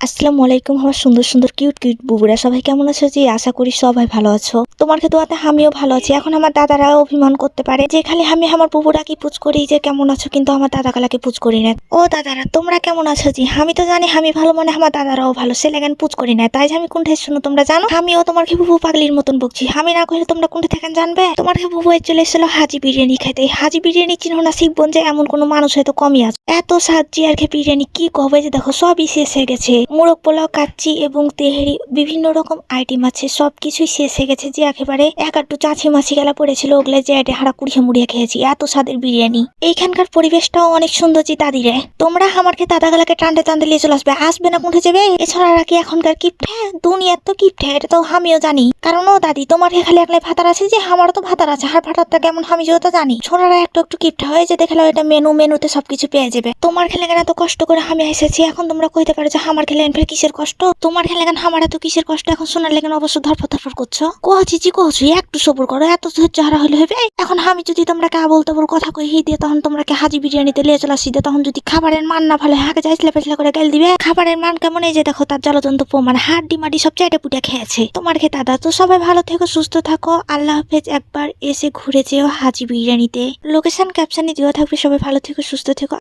আসসালামু আলাইকুম আমার সুন্দর সুন্দর কিউট কিউট বুবুরা, সবাই কেমন আছো? জি আশা করি সবাই ভালো আছো। তোমার দোয়াতে আমিও ভালো আছি। এখন আমার দাদারা অভিমান করতে পারে যে খালি আমি আমার বুবুরাকে পুজ করি যে কেমন আছো, কিন্তু আমার দাদা কালাকে পুজ করি না। ও দাদারা তোমরা কেমন আছো? জি আমি তো জানি আমি ভালো, মানে আমার দাদারাও ভালো, সেলেগান পুজ করি না। তাই যে আমি কোনটা শুনো তোমরা জানো, আমিও তোমার বুবু পাগলির মতন বকছি। আমি না কইলে তোমরা কোনটা থেকে জানবে? তোমার বুবু চলে এসেছিল হাজি বিরিয়ানি খাইতে। হাজি বিরিয়ানি চিনো না? শিখবন যে এমন কোনো মানুষ হয়তো কমই আছে। এত সাজি আর বিরিয়ানি কি কবে যে দেখো সবই শেষ হয়ে গেছে। মোরগ পোলাও, কাচ্চি এবং তেহেরি বিভিন্ন রকম আইটেম আছে, সবকিছুই শেষ হয়ে গেছে। যে একেবারে এক আটটু চাছি মাছি গেলা পড়েছিল, ওগুলো যে হাড়া কুড়িয়ে মুড়িয়ে খেয়েছি। এত স্বাদের বিরিয়ানি। এইখানকার পরিবেশটাও অনেক সুন্দর। জি দাদিরে তোমরা আমাকে দাদা গালাকে টানতে টানতে নিয়ে চলে আসবে না কোনটা যাবে? এছাড়া আর কি এখনকার কিপ্ট? হ্যাঁ দুনিয়ার তো কিপ্ট, এটা তো আমিও জানি। কারণ ও দাদি তোমার খালি একলাই ভাতার আছে, যে আমারও তো ভাতার আছে। আর ভাতারটা কেমন আমি যেহেতু জানি। ছোড়ারা একটু একটু কিপ্ট হয়, যে দেখালো এটা মেনুতে সবকিছু পেয়ে যাবে। তোমার খেলে কেন এত কষ্ট করে আমি এসেছি, এখন তোমরা কইতে পারো যে আমার খেলে ফের কিসের কষ্ট? তোমার খেলে কেন আমার এত কিসের কষ্ট? এখন শোনার লেগে অবশ্য ধরফর ধরফর করছো। কহছি একটু সবুর করো, এত ধৈর্য হারা হলে হবে? এখন আমি যদি তোমরা কে আবল তাবল কথা কই দিয়ে তখন তোমরা কে হাজি বিরিয়ানিতে লিয়ে চলে আসি, তখন যদি খাবারের মান না ভালো হাকে যাইছিলে পেছলে করে গেল দিবে। খাবারের মান কেমন এই যে দেখো, তার জলজন্ত প্রমাণ। হাড্ডি মাড্ডি সব চাইটা পুটে খেয়েছে। তোমার খেয়ে দাদা তো সবাই ভালো থেকো, সুস্থ থাকো, আল্লাহ হাফেজ। একবার এসে ঘুরে যেও হাজি বিরিয়ানিতে। লোকেশন ক্যাপশনে দেওয়া থাকবে। সবাই ভালো থেকো, সুস্থ থেকো।